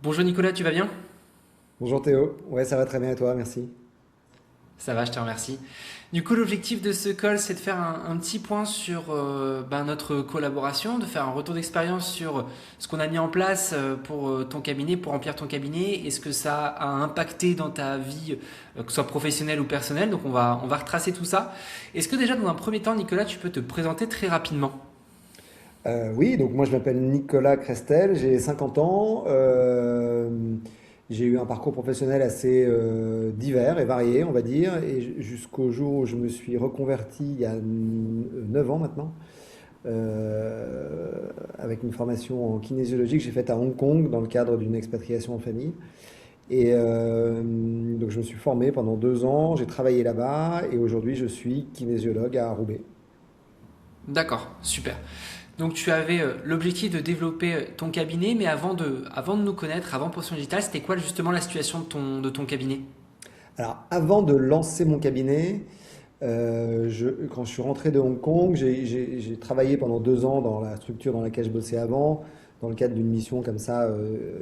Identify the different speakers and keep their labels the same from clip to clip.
Speaker 1: Bonjour Nicolas, tu vas bien?
Speaker 2: Bonjour Théo, ouais ça va très bien et toi, merci.
Speaker 1: Ça va, je te remercie. Du coup, l'objectif de ce call, c'est de faire un petit point sur notre collaboration, de faire un retour d'expérience sur ce qu'on a mis en place pour ton cabinet, pour remplir ton cabinet, et ce que ça a impacté dans ta vie, que ce soit professionnelle ou personnelle. Donc, on va retracer tout ça. Est-ce que déjà, dans un premier temps, Nicolas, tu peux te présenter très rapidement?
Speaker 2: Oui, donc moi je m'appelle Nicolas Crestel, j'ai 50 ans, j'ai eu un parcours professionnel assez divers et varié on va dire, et jusqu'au jour où je me suis reconverti il y a 9 ans maintenant, avec une formation en kinésiologie que j'ai faite à Hong Kong dans le cadre d'une expatriation en famille. Et donc je me suis formé pendant 2 ans, j'ai travaillé là-bas et aujourd'hui je suis kinésiologue à Roubaix.
Speaker 1: D'accord, super. Donc tu avais l'objectif de développer ton cabinet, mais avant de nous connaître, avant Potion Digital, c'était quoi justement la situation de ton cabinet?
Speaker 2: Alors, avant de lancer mon cabinet, quand je suis rentré de Hong Kong, j'ai travaillé pendant 2 ans dans la structure dans laquelle je bossais avant, dans le cadre d'une mission comme ça,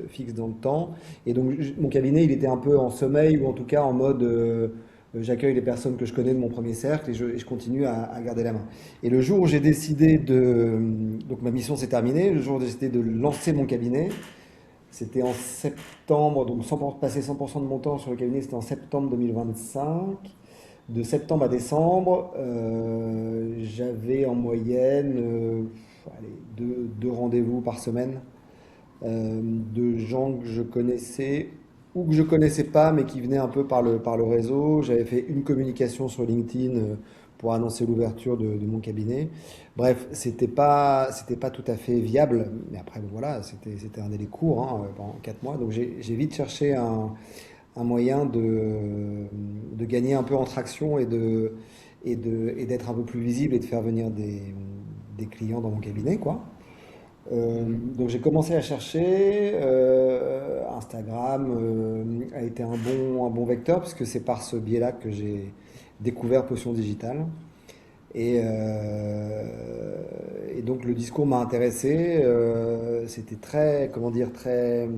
Speaker 2: fixe dans le temps. Et donc, mon cabinet, il était un peu en sommeil, ou en tout cas en mode, j'accueille les personnes que je connais de mon premier cercle et je continue à garder la main. Et le jour où j'ai décidé de... Donc, ma mission s'est terminée. Le jour où j'ai décidé de lancer mon cabinet, c'était en septembre, donc passer 100% de mon temps sur le cabinet, c'était en septembre 2025. De septembre à décembre, j'avais en moyenne allez, deux rendez-vous par semaine de gens que je connaissais ou que je connaissais pas, mais qui venaient un peu par le réseau. J'avais fait une communication sur LinkedIn pour annoncer l'ouverture de mon cabinet. Bref, c'était pas tout à fait viable, mais après, bon, voilà, c'était un délai court, hein, pendant 4 mois. Donc j'ai vite cherché un moyen de gagner un peu en traction et d'être un peu plus visible et de faire venir des clients dans mon cabinet, quoi. Donc j'ai commencé à chercher. Instagram a été un bon vecteur puisque c'est par ce biais-là que j'ai découvert Potion Digitale. Et donc le discours m'a intéressé. C'était très, comment dire, très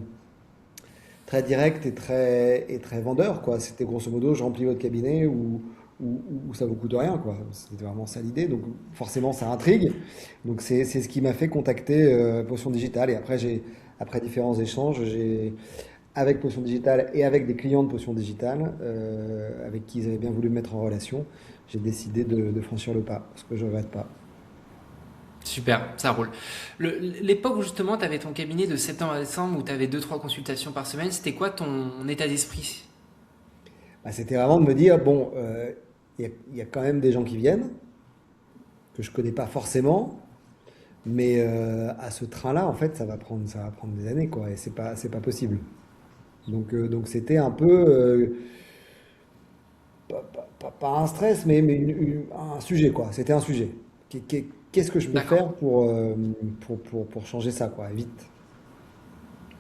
Speaker 2: direct et très vendeur, quoi. C'était grosso modo, je remplis votre cabinet ou ça vous coûte rien, quoi. C'était vraiment ça l'idée. Donc forcément, ça intrigue. Donc c'est ce qui m'a fait contacter Potion Digital. Et après différents échanges, avec Potion Digital et avec des clients de Potion Digital, avec qui ils avaient bien voulu me mettre en relation, j'ai décidé de franchir le pas, ce que je ne regrette pas.
Speaker 1: Super, ça roule. L'époque où justement tu avais ton cabinet de septembre à décembre, où tu avais deux trois consultations par semaine, c'était quoi ton état d'esprit?
Speaker 2: Bah, c'était vraiment de me dire, bon, il y a quand même des gens qui viennent, que je connais pas forcément, mais à ce train-là, en fait, ça va prendre des années, quoi, et c'est pas possible. Donc c'était un peu, pas un stress, mais un sujet, quoi. C'était un sujet. Qu'est-ce que je peux
Speaker 1: D'accord,
Speaker 2: faire pour changer ça, quoi, vite?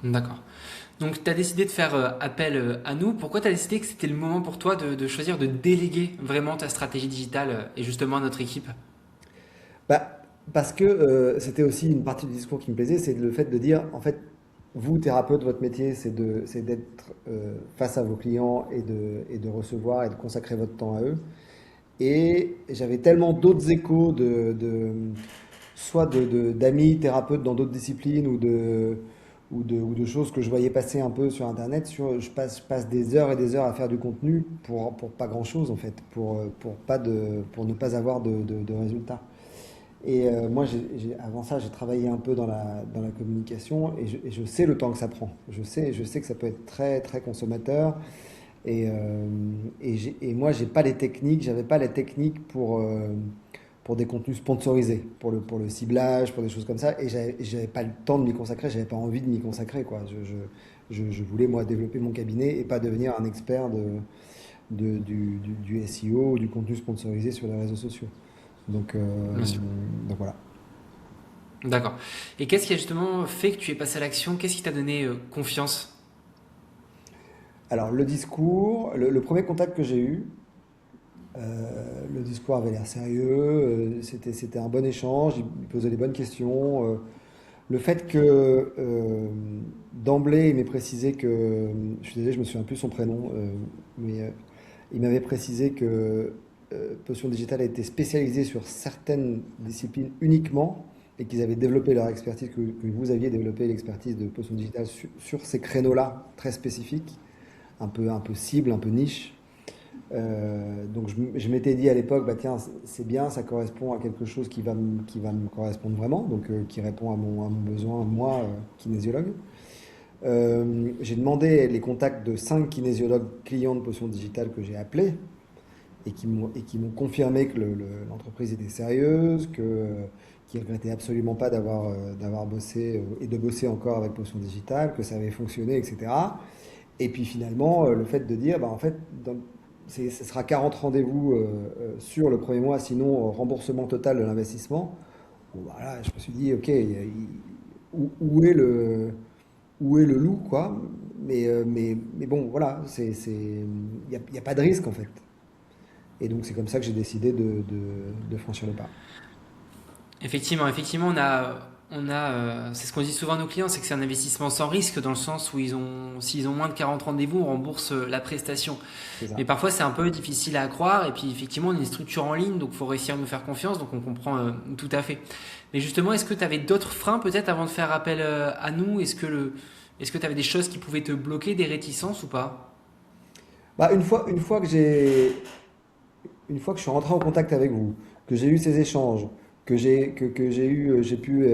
Speaker 1: d'accord. Donc tu as décidé de faire appel à nous. Pourquoi tu as décidé que c'était le moment pour toi de choisir de déléguer vraiment ta stratégie digitale et justement à notre équipe?
Speaker 2: Bah, parce que c'était aussi une partie du discours qui me plaisait, c'est le fait de dire, en fait, vous, thérapeute, votre métier, c'est d'être face à vos clients et de recevoir et de consacrer votre temps à eux. Et j'avais tellement d'autres échos soit d'amis thérapeutes dans d'autres disciplines ou de choses que je voyais passer un peu sur Internet. Je passe des heures et des heures à faire du contenu pour pas grand-chose en fait, pour ne pas avoir de résultats. Et moi, avant ça, j'ai travaillé un peu dans la communication et je sais le temps que ça prend. Je sais que ça peut être très, très consommateur. Et moi, j'avais pas les techniques pour des contenus sponsorisés, pour le ciblage, pour des choses comme ça. Et j'avais pas le temps de m'y consacrer, j'avais pas envie de m'y consacrer, quoi. Je voulais, moi, développer mon cabinet et pas devenir un expert du SEO ou du contenu sponsorisé sur les réseaux sociaux. Donc,
Speaker 1: Bien sûr.
Speaker 2: voilà.
Speaker 1: D'accord. Et qu'est-ce qui a justement fait que tu es passé à l'action? Qu'est-ce qui t'a donné confiance?
Speaker 2: Alors, le discours, le premier contact que j'ai eu, le discours avait l'air sérieux, c'était un bon échange, il posait les bonnes questions. Le fait que d'emblée, il m'ait précisé que, je suis désolé, je me souviens plus son prénom, mais il m'avait précisé que Potion Digital était spécialisé sur certaines disciplines uniquement et qu'ils avaient développé leur expertise, que vous aviez développé l'expertise de Potion Digital sur ces créneaux-là très spécifiques, un peu cible, un peu niche. Donc je m'étais dit à l'époque, bah tiens, c'est bien, ça correspond à quelque chose qui va me correspondre vraiment, donc qui répond à mon besoin, moi, kinésiologue. J'ai demandé les contacts de 5 kinésiologues clients de Potion Digitale que j'ai appelés et qui m'ont confirmé que l'entreprise était sérieuse, qu'ils ne regrettaient absolument pas d'avoir bossé et de bosser encore avec Potion Digitale, que ça avait fonctionné, etc. Et puis finalement, le fait de dire, bah, en fait, ce sera 40 rendez-vous sur le premier mois, sinon remboursement total de l'investissement. Bon, voilà, je me suis dit, ok, où est où est le loup, quoi. Mais bon, voilà, y a pas de risque en fait. Et donc c'est comme ça que j'ai décidé de franchir le pas.
Speaker 1: Effectivement, c'est ce qu'on dit souvent à nos clients, c'est que c'est un investissement sans risque dans le sens où s'ils ont moins de 40 rendez-vous, on rembourse la prestation.
Speaker 2: C'est ça.
Speaker 1: Mais parfois, c'est un peu difficile à croire. Et puis, effectivement, on est une structure en ligne, donc il faut réussir à nous faire confiance. Donc, on comprend tout à fait. Mais justement, est-ce que tu avais d'autres freins peut-être avant de faire appel à nous? Est-ce que tu avais des choses qui pouvaient te bloquer, des réticences ou pas?
Speaker 2: Bah, une fois que je suis rentré en contact avec vous, que j'ai eu ces échanges, j'ai pu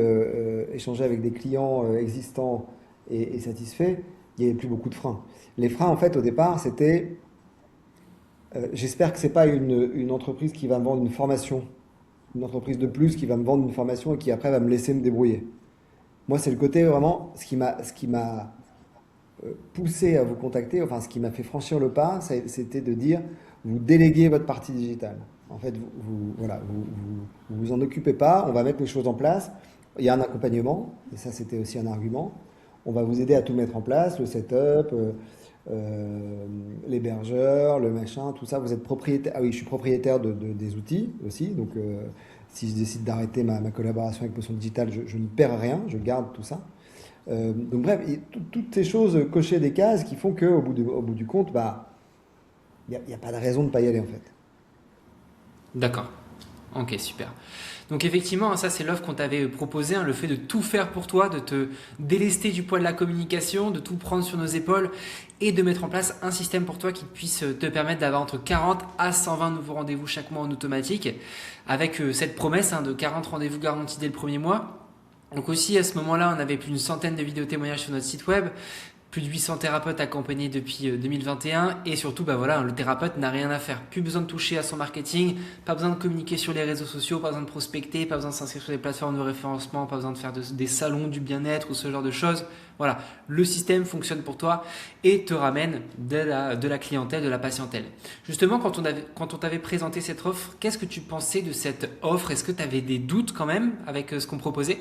Speaker 2: échanger avec des clients existants et satisfaits, il n'y avait plus beaucoup de freins. Les freins, en fait, au départ, c'était j'espère que c'est pas une entreprise qui va me vendre une formation, une entreprise de plus qui va me vendre une formation et qui après va me laisser me débrouiller. Moi, c'est le côté vraiment, ce qui m'a poussé à vous contacter, enfin, ce qui m'a fait franchir le pas, c'était de dire, vous déléguez votre partie digitale. En fait, voilà, vous en occupez pas, on va mettre les choses en place. Il y a un accompagnement, et ça, c'était aussi un argument. On va vous aider à tout mettre en place, le setup, l'hébergeur, le machin, tout ça. Vous êtes propriétaire. Ah oui, je suis propriétaire des outils aussi. Donc, si je décide d'arrêter ma collaboration avec Potion Digital, je ne perds rien, je garde tout ça. Donc, bref, toutes ces choses cocher des cases qui font qu'au au bout du compte, bah, il y a pas de raison de ne pas y aller en fait.
Speaker 1: D'accord. Ok, super. Donc effectivement, ça c'est l'offre qu'on t'avait proposée, hein, le fait de tout faire pour toi, de te délester du poids de la communication, de tout prendre sur nos épaules et de mettre en place un système pour toi qui puisse te permettre d'avoir entre 40 à 120 nouveaux rendez-vous chaque mois en automatique, avec cette promesse, hein, de 40 rendez-vous garantis dès le premier mois. Donc aussi à ce moment-là, on avait plus d'une centaine de vidéos témoignages sur notre site web, plus de 800 thérapeutes accompagnés depuis 2021 et surtout bah voilà, le thérapeute n'a rien à faire, plus besoin de toucher à son marketing, pas besoin de communiquer sur les réseaux sociaux, pas besoin de prospecter, pas besoin de s'inscrire sur des plateformes de référencement, pas besoin de faire des salons du bien-être ou ce genre de choses. Voilà, le système fonctionne pour toi et te ramène de la clientèle, de la patientèle. Justement, quand on t'avait présenté cette offre, qu'est-ce que tu pensais de cette offre? Est-ce que tu avais des doutes quand même avec ce qu'on proposait?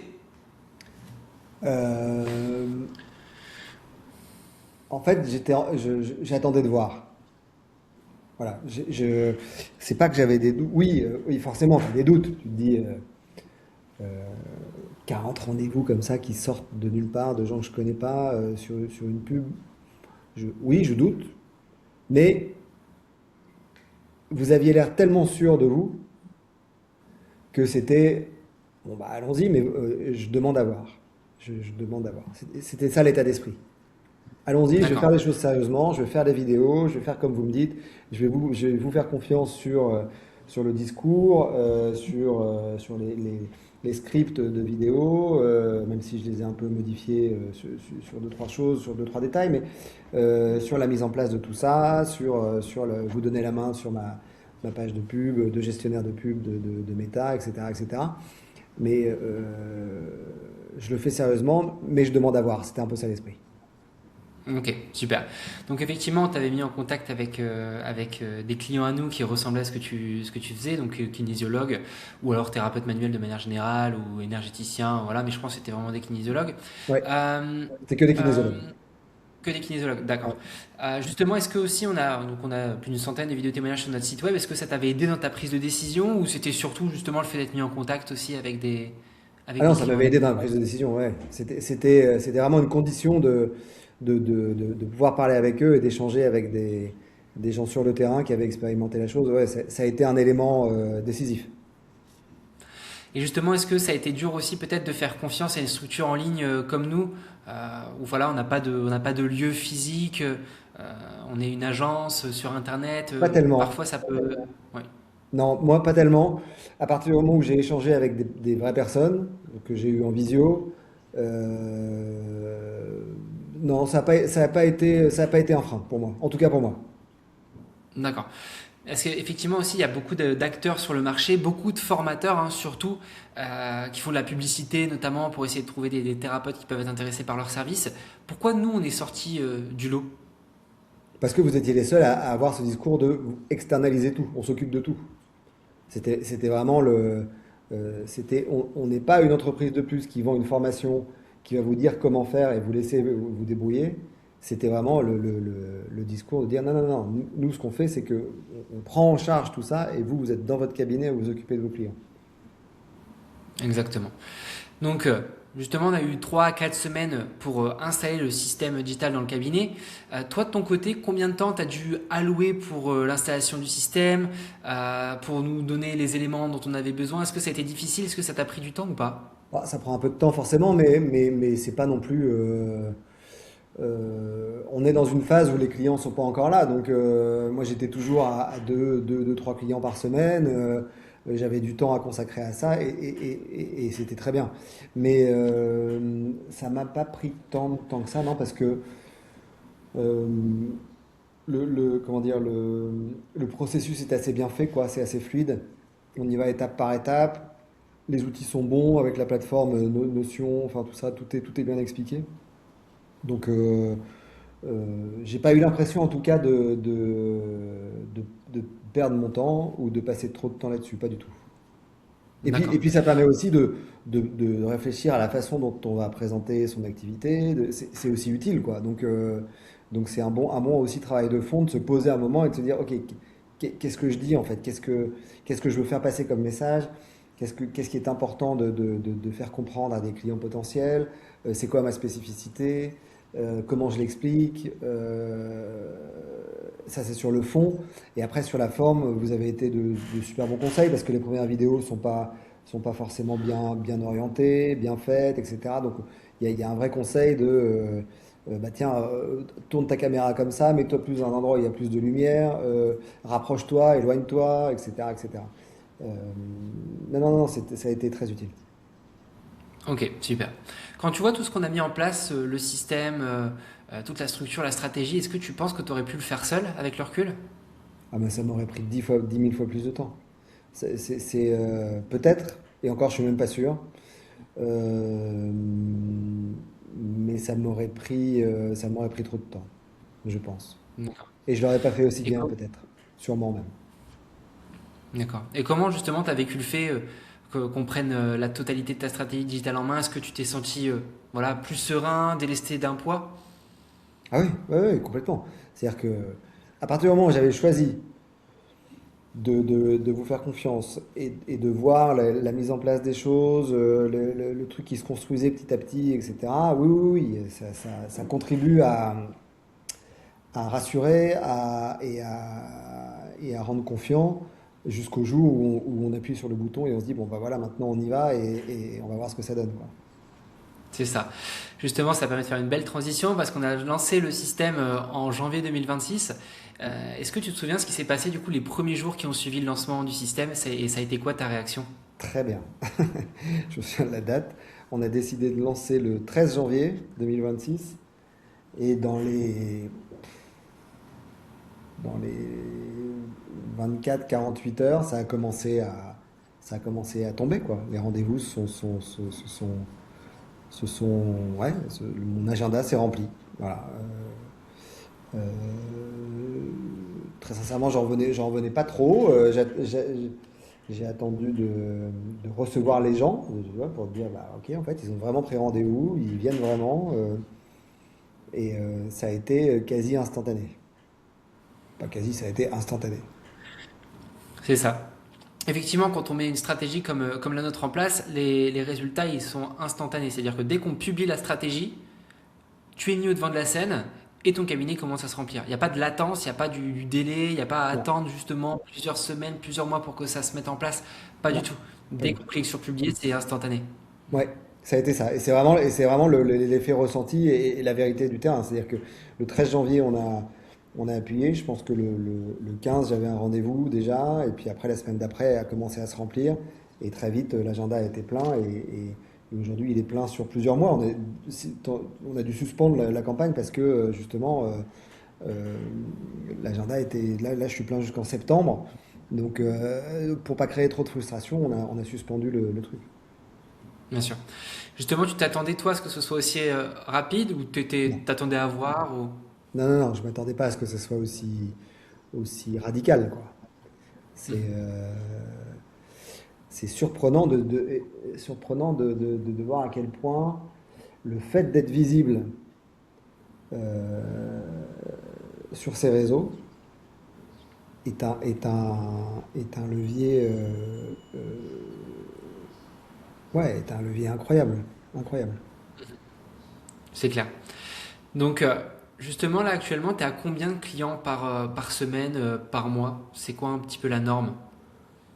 Speaker 2: Euh, En fait, j'attendais de voir. Voilà. C'est pas que j'avais des doutes. Oui, oui, forcément, j'ai des doutes. Tu te dis, euh, 40 rendez-vous comme ça qui sortent de nulle part, de gens que je connais pas, sur une pub. Oui, je doute. Mais vous aviez l'air tellement sûr de vous que c'était, bon bah allons-y, mais je demande à voir. Je demande à voir. C'était ça l'état d'esprit. Allons-y, je vais faire
Speaker 1: D'accord.
Speaker 2: les choses sérieusement, je vais faire des vidéos, je vais faire comme vous me dites, je vais vous faire confiance sur le discours, sur les scripts de vidéos, même si je les ai un peu modifiés sur deux, trois choses, sur deux, trois détails, mais sur la mise en place de tout ça, vous donner la main sur ma page de pub, de gestionnaire de pub, de Meta, etc., etc. Mais je le fais sérieusement, mais je demande à voir, c'était un peu ça l'esprit.
Speaker 1: Ok, super. Donc effectivement, tu avais mis en contact avec des clients à nous qui ressemblaient à ce que tu faisais, donc kinésiologue ou alors thérapeute manuel de manière générale ou énergéticien, voilà, mais je pense que c'était vraiment des kinésiologues.
Speaker 2: Ouais,
Speaker 1: Euh,
Speaker 2: c'est que des
Speaker 1: euh,
Speaker 2: kinésiologues.
Speaker 1: que des kinésiologues, d'accord.
Speaker 2: Ouais.
Speaker 1: Justement, est-ce que aussi on a plus d'une centaine de vidéos témoignages sur notre site web, est-ce que ça t'avait aidé dans ta prise de décision ou c'était surtout justement le fait d'être mis en contact aussi
Speaker 2: Ah
Speaker 1: avec
Speaker 2: non,
Speaker 1: des
Speaker 2: ça
Speaker 1: clients
Speaker 2: m'avait aidé dans la
Speaker 1: réguliers.
Speaker 2: prise de décision, ouais. C'était vraiment une condition de pouvoir parler avec eux et d'échanger avec des gens sur le terrain qui avaient expérimenté la chose. Ouais, ça a été un élément décisif.
Speaker 1: Et justement, est-ce que ça a été dur aussi peut-être de faire confiance à une structure en ligne comme nous, où voilà, on n'a pas de lieu physique, on est une agence sur Internet,
Speaker 2: Pas tellement.
Speaker 1: parfois ça peut... Ouais,
Speaker 2: Non, moi pas tellement. À partir du moment où j'ai échangé avec des vraies personnes que j'ai eu en visio, euh, non, ça a pas été un frein pour moi. En tout cas pour moi.
Speaker 1: d'accord. Parce qu'effectivement aussi, il y a beaucoup d'acteurs sur le marché, beaucoup de formateurs hein, surtout, qui font de la publicité notamment pour essayer de trouver des thérapeutes qui peuvent être intéressés par leurs services. Pourquoi nous, on est sorti du lot?
Speaker 2: Parce que vous étiez les seuls à avoir ce discours de externaliser tout, on s'occupe de tout. C'était vraiment on n'est pas une entreprise de plus qui vend une formation, qui va vous dire comment faire et vous laisser vous débrouiller. C'était vraiment le discours de dire non, non, non, nous ce qu'on fait c'est que on prend en charge tout ça et vous, vous êtes dans votre cabinet, vous vous occupez de vos clients.
Speaker 1: Exactement. Donc, justement, on a eu 3 à 4 semaines pour installer le système digital dans le cabinet. Toi, de ton côté, combien de temps tu as dû allouer pour l'installation du système, pour nous donner les éléments dont on avait besoin? Est-ce que ça a été difficile? Est-ce que ça t'a pris du temps ou pas?
Speaker 2: Bah, ça prend un peu de temps forcément, mais c'est pas non plus. On est dans une phase où les clients sont pas encore là. Donc, moi, j'étais toujours à deux, trois clients par semaine. J'avais du temps à consacrer à ça et c'était très bien. Mais ça m'a pas pris tant de temps que ça, non, parce que euh, comment dire, le processus est assez bien fait, quoi. C'est assez fluide. On y va étape par étape. Les outils sont bons avec la plateforme Notion, enfin tout ça, tout est bien expliqué. Donc, j'ai pas eu l'impression, en tout cas, de, de perdre mon temps ou de passer trop de temps là-dessus, pas du tout. Et
Speaker 1: D'accord.
Speaker 2: puis ça permet aussi de réfléchir à la façon dont on va présenter son activité. C'est aussi utile, quoi. Donc c'est un bon aussi travail de fond de se poser un moment et de se dire, ok, qu'est-ce que je dis en fait? Qu'est-ce que je veux faire passer comme message? Qu'est-ce qui est important de faire comprendre à des clients potentiels? C'est quoi ma spécificité? Comment je l'explique? Ça, c'est sur le fond. Et après, sur la forme, vous avez été de super bons conseils parce que les premières vidéos sont pas forcément bien orientées, bien faites, etc. Donc, il y a un vrai conseil bah tiens, tourne ta caméra comme ça, mets-toi plus dans un endroit où il y a plus de lumière, rapproche-toi, éloigne-toi, etc., etc. Euh, non, non, non, ça a été très utile.
Speaker 1: Ok, super. Quand tu vois tout ce qu'on a mis en place, le système, toute la structure, la stratégie, est-ce que tu penses que tu aurais pu le faire seul avec le recul?
Speaker 2: Ah, mais ça m'aurait pris 10 000 fois plus de temps. Peut-être, et encore, je suis même pas sûr. Euh, mais ça m'aurait pris trop de temps, je pense.
Speaker 1: D'accord.
Speaker 2: Et je l'aurais pas fait aussi
Speaker 1: Et,
Speaker 2: bien, peut-être. Sûrement même.
Speaker 1: d'accord. Et comment justement tu as vécu le fait qu'on prenne la totalité de ta stratégie digitale en main? Est-ce que tu t'es senti voilà, plus serein, délesté d'un poids?
Speaker 2: Ah oui, oui, oui, complètement. C'est-à-dire que, à partir du moment où j'avais choisi de vous faire confiance et de voir la mise en place des choses, le truc qui se construisait petit à petit, etc. Oui, oui, oui, ça contribue à rassurer et à rendre confiant jusqu'au jour où on appuie sur le bouton et on se dit, bon, bah voilà, maintenant on y va et on va voir ce que ça donne, quoi.
Speaker 1: C'est ça. Justement, ça permet de faire une belle transition parce qu'on a lancé le système en janvier 2026. Est-ce que tu te souviens ce qui s'est passé du coup les premiers jours qui ont suivi le lancement du système et ça a été quoi ta réaction?
Speaker 2: Très bien. Je me souviens de la date. On a décidé de lancer le 13 janvier 2026 et dans les 24-48 heures, ça a commencé à tomber, quoi. Les rendez-vous ouais, mon agenda s'est rempli. Voilà. Très sincèrement, j'en revenais pas trop. J'ai attendu de recevoir les gens tu vois, pour dire, bah, ok, en fait, ils ont vraiment pris rendez-vous, ils viennent vraiment. Ça a été quasi instantané. Pas quasi, ça a été instantané.
Speaker 1: C'est ça. Effectivement, quand on met une stratégie comme la nôtre en place, les résultats ils sont instantanés. C'est-à-dire que dès qu'on publie la stratégie, tu es mis au devant de la scène et ton cabinet commence à se remplir. Il n'y a pas de latence, il n'y a pas du délai, il n'y a pas à
Speaker 2: Non,
Speaker 1: attendre justement plusieurs semaines, plusieurs mois pour que ça se mette en place. Pas du
Speaker 2: non,
Speaker 1: tout.
Speaker 2: pas
Speaker 1: Dès
Speaker 2: du
Speaker 1: qu'on
Speaker 2: tout.
Speaker 1: clique sur publier, c'est instantané.
Speaker 2: Ouais, ça a été ça. Et c'est vraiment l'effet ressenti et la vérité du terrain. C'est-à-dire que le 13 janvier, on a appuyé. Je pense que le 15, j'avais un rendez-vous déjà. Et puis après, la semaine d'après, a commencé à se remplir. Et très vite, l'agenda a été plein. Et aujourd'hui, il est plein sur plusieurs mois. On a dû suspendre la campagne parce que justement, euh, l'agenda était. Là, je suis plein jusqu'en septembre. Donc, pour pas créer trop de frustration, on a suspendu le truc.
Speaker 1: Bien sûr. Justement, tu t'attendais toi à ce que ce soit aussi rapide ou
Speaker 2: Non.
Speaker 1: t'attendais à voir ou...
Speaker 2: Non, non, non, je m'attendais pas à ce que ce soit aussi radical, quoi. C'est
Speaker 1: Mhm.
Speaker 2: euh, c'est surprenant surprenant de voir à quel point le fait d'être visible euh, sur ces réseaux est un levier, ouais, est un levier incroyable, incroyable.
Speaker 1: C'est clair. Donc, justement, là, actuellement, tu es à combien de clients par semaine, par mois? C'est quoi un petit peu la norme?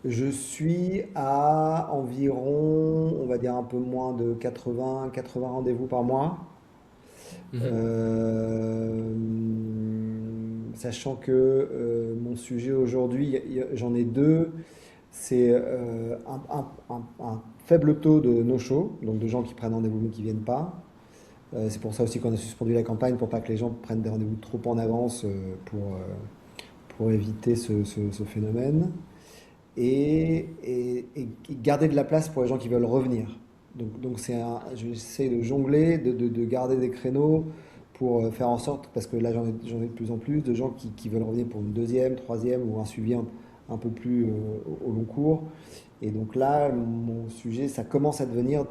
Speaker 2: Je suis à environ, on va dire un peu moins de 80 rendez-vous par mois.
Speaker 1: Mhm.
Speaker 2: Sachant que mon sujet aujourd'hui, j'en ai deux. C'est un faible taux de no-show, donc de gens qui prennent rendez-vous mais qui ne viennent pas. C'est pour ça aussi qu'on a suspendu la campagne, pour pas que les gens prennent des rendez-vous trop en avance pour éviter ce phénomène. Et garder de la place pour les gens qui veulent revenir. Donc j'essaie de jongler, de garder des créneaux pour faire en sorte, parce que là j'en ai de plus en plus, de gens qui veulent revenir pour une deuxième, troisième ou un suivi un peu plus au long cours. Et donc là, mon sujet, ça commence à devenir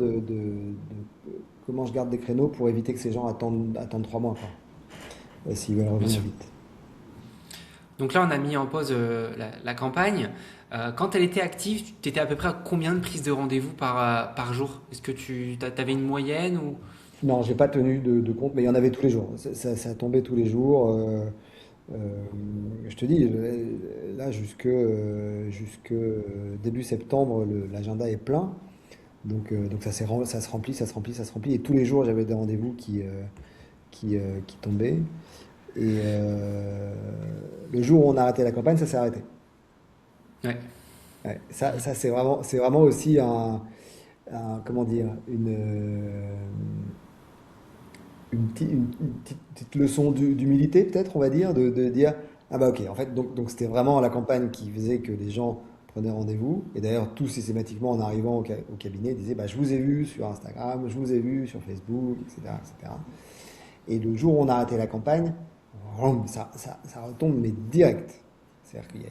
Speaker 2: comment je garde des créneaux pour éviter que ces gens attendent 3 mois, quoi, s'ils veulent
Speaker 1: Bien
Speaker 2: revenir
Speaker 1: sûr.
Speaker 2: vite.
Speaker 1: Donc là, on a mis en pause la campagne. Quand elle était active, tu étais à peu près à combien de prises de rendez-vous par jour? Est-ce que tu avais une moyenne ou...
Speaker 2: Non, j'ai pas tenu de compte, mais il y en avait tous les jours. Ça tombait tous les jours. Je te dis, là, jusque début septembre, l'agenda est plein. Donc ça se remplit, ça se remplit, ça se remplit. Et tous les jours, j'avais des rendez-vous qui tombaient. Et le jour où on a arrêté la campagne, ça s'est arrêté.
Speaker 1: Ouais.
Speaker 2: Ouais, c'est vraiment aussi comment dire, une petite leçon d'humilité, peut-être, on va dire, de dire, ah bah ok, en fait, donc c'était vraiment la campagne qui faisait que les gens prenaient rendez-vous. Et d'ailleurs, tout systématiquement, en arrivant au cabinet, disaient, bah, je vous ai vu sur Instagram, je vous ai vu sur Facebook, etc., etc. Et le jour où on a arrêté la campagne, vroom, ça retombe, mais direct. C'est-à-dire qu'il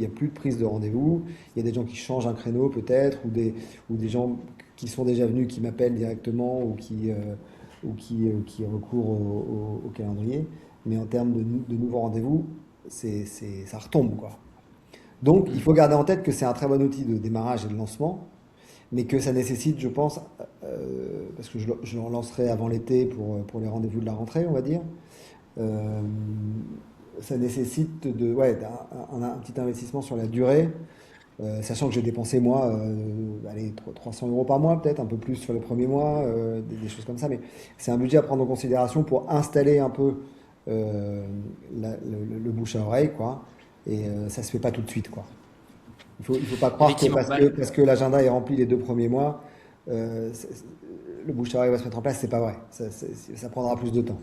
Speaker 2: y a plus de prise de rendez-vous. Il y a des gens qui changent un créneau peut-être, ou des gens qui sont déjà venus, qui m'appellent directement, ou qui recourent au calendrier. Mais en termes de nouveaux rendez-vous, ça retombe, quoi. Donc, il faut garder en tête que c'est un très bon outil de démarrage et de lancement, mais que ça nécessite, je pense, parce que je le relancerai avant l'été pour les rendez-vous de la rentrée, on va dire, euh, ça nécessite ouais, un petit investissement sur la durée, sachant que j'ai dépensé, moi, allez, 300 euros par mois, peut-être un peu plus sur le premier mois, des choses comme ça, mais c'est un budget à prendre en considération pour installer un peu euh, le bouche à oreille, quoi. Et ça se fait pas tout de suite, quoi. Il faut pas croire que
Speaker 1: Effectivement.
Speaker 2: parce que l'agenda est rempli les 2 premiers mois, euh, c'est- le bouche à oreille va se mettre en place, c'est pas vrai. Ça prendra plus de temps.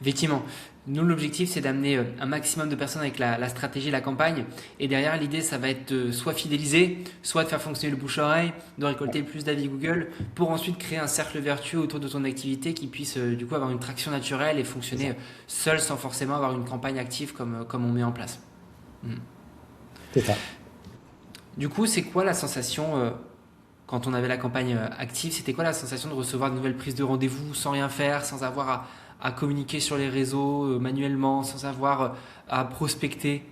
Speaker 1: Effectivement. Nous, l'objectif, c'est d'amener un maximum de personnes avec la stratégie, la campagne. Et derrière, l'idée, ça va être de soit fidéliser, soit de faire fonctionner le bouche-oreille, de récolter plus d'avis Google, pour ensuite créer un cercle vertueux autour de ton activité qui puisse du coup avoir une traction naturelle et
Speaker 2: C'est
Speaker 1: fonctionner
Speaker 2: ça.
Speaker 1: seul sans forcément avoir une campagne active comme on met en place. Mm.
Speaker 2: C'est ça.
Speaker 1: Du coup, c'est quoi la sensation quand on avait la campagne active? C'était quoi la sensation de recevoir de nouvelles prises de rendez-vous sans rien faire, sans avoir à communiquer sur les réseaux manuellement, sans avoir à prospecter?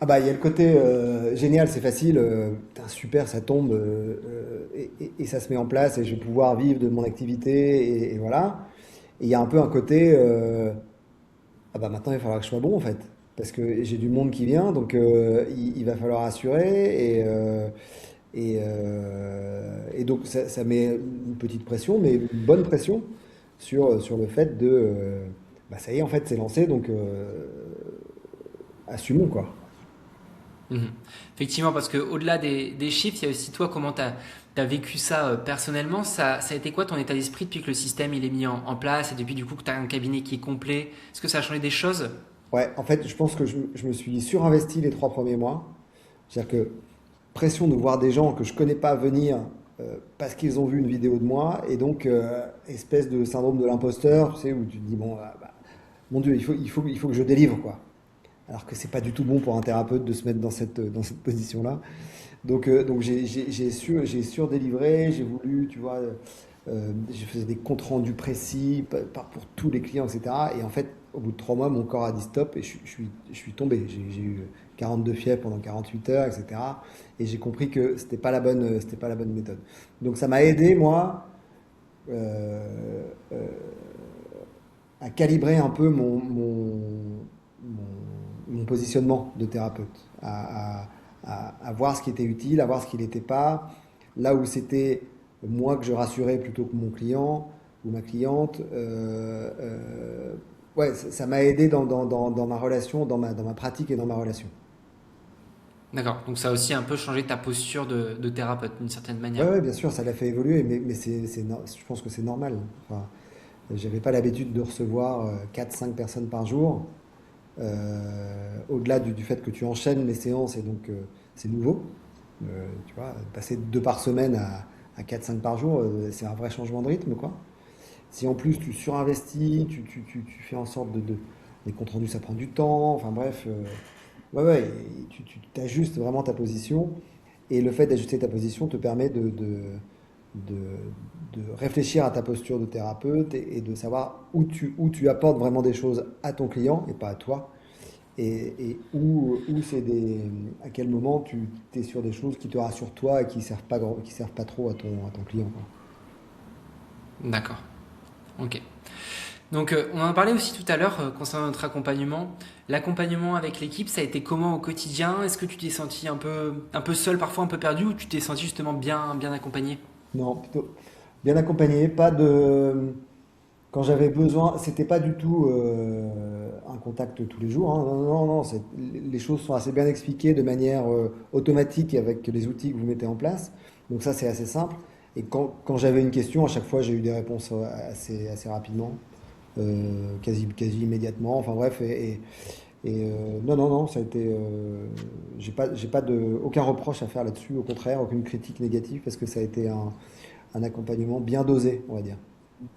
Speaker 2: Ah bah il y a le côté génial, c'est facile, putain, super, ça tombe et ça se met en place et je vais pouvoir vivre de mon activité et voilà. Et il y a un peu un côté ah bah maintenant il va falloir que je sois bon en fait parce que j'ai du monde qui vient donc il va falloir assurer et donc ça met une petite pression mais une bonne pression sur le fait de bah ça y est en fait c'est lancé donc assumons quoi.
Speaker 1: Mhm. Effectivement, parce qu'au-delà des chiffres, il y a aussi toi, comment tu as vécu ça personnellement. Ça a été quoi ton état d'esprit depuis que le système il est mis en place et depuis du coup que tu as un cabinet qui est complet? Est-ce que ça a changé des choses?
Speaker 2: Ouais, en fait, je pense que je me suis surinvesti les 3 premiers mois. C'est-à-dire que pression de voir des gens que je connais pas venir parce qu'ils ont vu une vidéo de moi, et donc espèce de syndrome de l'imposteur, tu sais, où tu te dis bon, bah, mon Dieu, il faut que je délivre quoi. Alors que c'est pas du tout bon pour un thérapeute de se mettre dans cette position-là. Donc j'ai surdélivré, j'ai voulu, tu vois, je faisais des comptes rendus précis, pas pour tous les clients, etc. Et en fait, au bout de 3 mois, mon corps a dit stop et je suis tombé. J'ai eu 42 fièvres pendant 48 heures, etc. Et j'ai compris que c'était pas la bonne méthode. Donc ça m'a aidé, moi, euh, euh, à calibrer un peu mon positionnement de thérapeute, à voir ce qui était utile, à voir ce qui n'était pas, là où c'était moi que je rassurais plutôt que mon client ou ma cliente. Ouais, ça m'a aidé dans ma relation, dans ma pratique et dans ma relation.
Speaker 1: D'accord. Donc ça a aussi un peu changé ta posture de thérapeute d'une certaine
Speaker 2: Ouais,
Speaker 1: manière.
Speaker 2: ouais, bien sûr, ça l'a fait évoluer, mais je pense que c'est normal. Enfin, j'avais pas l'habitude de recevoir 4-5 personnes par jour. Au-delà du fait que tu enchaînes les séances et donc c'est nouveau. Tu vois, passer 2 par semaine à 4-5 par jour, c'est un vrai changement de rythme, quoi. Si en plus tu surinvestis, tu fais en sorte les comptes rendus, ça prend du temps, enfin bref, ouais, ouais, et tu t'ajustes vraiment ta position. Et le fait d'ajuster ta position te permet de, de réfléchir à ta posture de thérapeute et de savoir où tu apportes vraiment des choses à ton client et pas à toi et où c'est à quel moment tu es sur des choses qui te rassurent toi et qui servent pas trop à ton client, quoi.
Speaker 1: D'accord. Ok. Donc on en parlait aussi tout à l'heure concernant notre accompagnement. L'accompagnement avec l'équipe, ça a été comment au quotidien? Est-ce que tu t'es senti un peu seul, parfois un peu perdu, ou tu t'es senti justement bien accompagné?
Speaker 2: Non, plutôt bien accompagné, pas de. Quand j'avais besoin, c'était pas du tout un contact tous les jours, hein. Non, non, non, non, les choses sont assez bien expliquées de manière automatique avec les outils que vous mettez en place. Donc ça, c'est assez simple. Et quand j'avais une question, à chaque fois, j'ai eu des réponses assez rapidement, quasi immédiatement. Enfin bref, non, non, non, ça a été. J'ai pas aucun reproche à faire là-dessus, au contraire, aucune critique négative, parce que ça a été un accompagnement bien dosé, on va dire,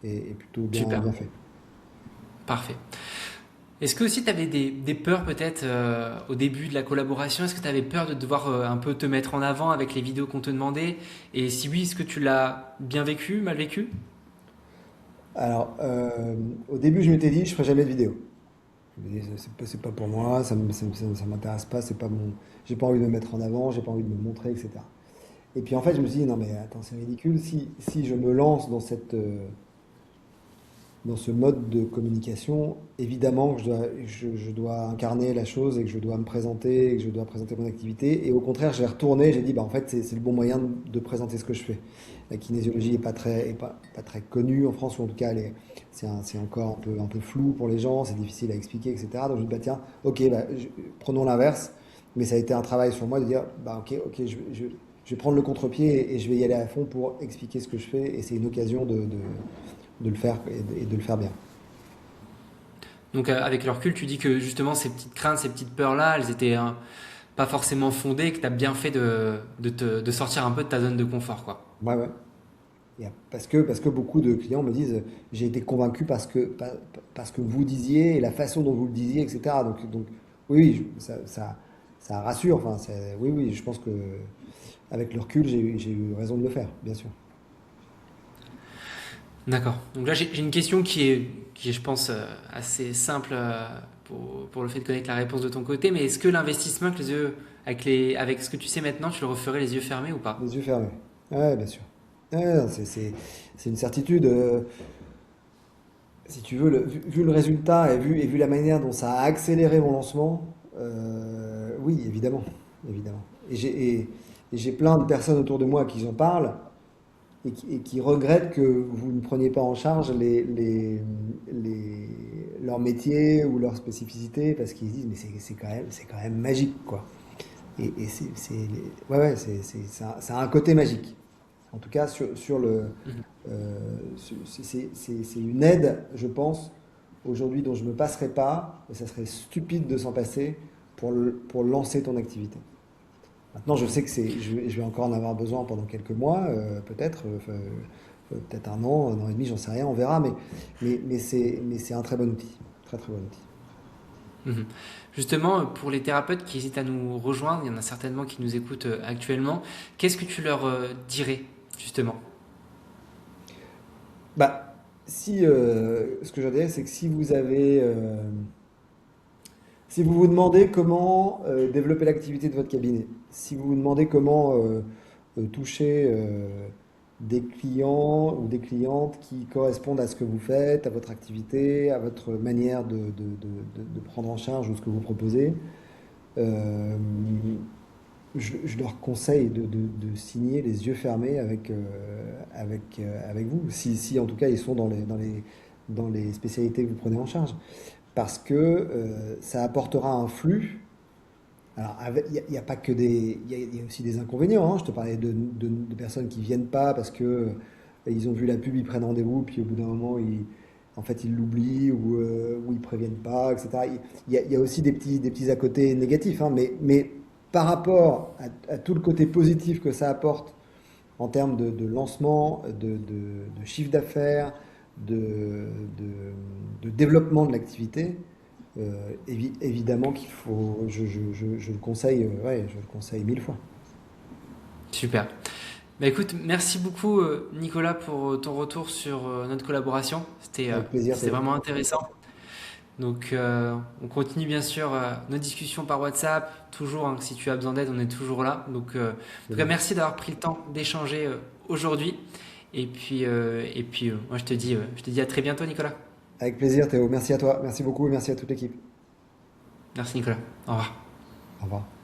Speaker 2: et plutôt
Speaker 1: Super,
Speaker 2: bien fait.
Speaker 1: parfait. Est-ce que aussi tu avais des peurs peut-être au début de la collaboration? Est-ce que tu avais peur de devoir un peu te mettre en avant avec les vidéos qu'on te demandait? Et si oui, est-ce que tu l'as bien vécu, mal vécu?
Speaker 2: Alors, au début, je m'étais dit, je ferai jamais de vidéo. Je me dis, c'est pas pour moi, ça m'intéresse pas, c'est pas mon, j'ai pas envie de me mettre en avant, j'ai pas envie de me montrer, etc. Et puis en fait, je me suis dit, non mais attends, c'est ridicule, si je me lance dans ce mode de communication, évidemment que je dois incarner la chose et que je dois me présenter, et que je dois présenter mon activité. Et au contraire, j'ai retourné, j'ai dit, bah, en fait, c'est le bon moyen de présenter ce que je fais. La kinésiologie pas très connue en France, ou en tout cas, c'est encore un peu flou pour les gens, c'est difficile à expliquer, etc. Donc je me dis, bah, tiens, ok, bah, prenons l'inverse. Mais ça a été un travail sur moi de dire, bah, ok, je vais prendre le contre-pied et je vais y aller à fond pour expliquer ce que je fais. Et c'est une occasion de le faire et de le faire bien.
Speaker 1: Donc avec le recul, tu dis que justement ces petites craintes, ces petites peurs-là, elles étaient pas forcément fondées, que tu as bien fait de sortir un peu de ta zone de confort, quoi.
Speaker 2: Ouais, ouais. Parce que beaucoup de clients me disent, j'ai été convaincu parce que vous disiez et la façon dont vous le disiez, etc. Donc oui, oui, ça rassure. Enfin, oui, oui, je pense que avec le recul, j'ai eu raison de le faire, bien sûr.
Speaker 1: D'accord. Donc là, j'ai une question qui est, je pense, assez simple pour le fait de connaître la réponse de ton côté, mais est-ce que l'investissement avec les yeux, avec ce que tu sais maintenant, tu le referais les yeux fermés ou pas?
Speaker 2: Les yeux fermés. Ouais, bien sûr. Ouais, non, c'est une certitude. Si tu veux, vu le résultat et vu la manière dont ça a accéléré mon lancement, oui, évidemment, évidemment. Et j'ai plein de personnes autour de moi qui en parlent et qui regrettent que vous ne preniez pas en charge leur métier ou leur spécificité parce qu'ils se disent mais c'est quand même magique quoi. Et ouais, ouais, ça a un côté magique. En tout cas, sur le,
Speaker 1: Mhm.
Speaker 2: c'est une aide, je pense, aujourd'hui dont je ne me passerai pas, et ça serait stupide de s'en passer pour lancer ton activité. Maintenant, je sais que je vais encore en avoir besoin pendant quelques mois, peut-être, peut-être un an et demi, j'en sais rien, on verra, mais c'est un très bon outil, très très bon outil.
Speaker 1: Mhm. Justement, pour les thérapeutes qui hésitent à nous rejoindre, il y en a certainement qui nous écoutent actuellement, qu'est-ce que tu leur dirais, justement?
Speaker 2: Bah, si, ce que je dirais, c'est que si vous vous demandez comment développer l'activité de votre cabinet, si vous vous demandez comment toucher des clients ou des clientes qui correspondent à ce que vous faites, à votre activité, à votre manière de prendre en charge ou ce que vous proposez, euh, je leur conseille de signer les yeux fermés avec vous, si en tout cas ils sont dans les spécialités que vous prenez en charge parce que ça apportera un flux. Alors, il y a pas que il y a aussi des inconvénients, hein. Je te parlais de personnes qui viennent pas parce que ils ont vu la pub, ils prennent rendez-vous, puis au bout d'un moment, en fait, ils l'oublient ou ils préviennent pas, etc. Il y a aussi des petits à côté négatifs, hein, mais par rapport à tout le côté positif que ça apporte en termes de lancement, de chiffre d'affaires, de développement de l'activité, évidemment qu'il faut, je le conseille, ouais, je le conseille mille fois.
Speaker 1: Super. Bah écoute, merci beaucoup Nicolas pour ton retour sur notre collaboration.
Speaker 2: Avec plaisir,
Speaker 1: C'était
Speaker 2: Théo.
Speaker 1: vraiment intéressant. Donc on continue bien sûr nos discussions par WhatsApp, toujours, hein, si tu as besoin d'aide, on est toujours là. Donc en
Speaker 2: C'est
Speaker 1: tout cas,
Speaker 2: bon.
Speaker 1: merci d'avoir pris le temps d'échanger aujourd'hui. Moi je te dis à très bientôt Nicolas.
Speaker 2: Avec plaisir, Théo. Merci à toi. Merci beaucoup et merci à toute l'équipe.
Speaker 1: Merci Nicolas. Au revoir.
Speaker 2: Au revoir.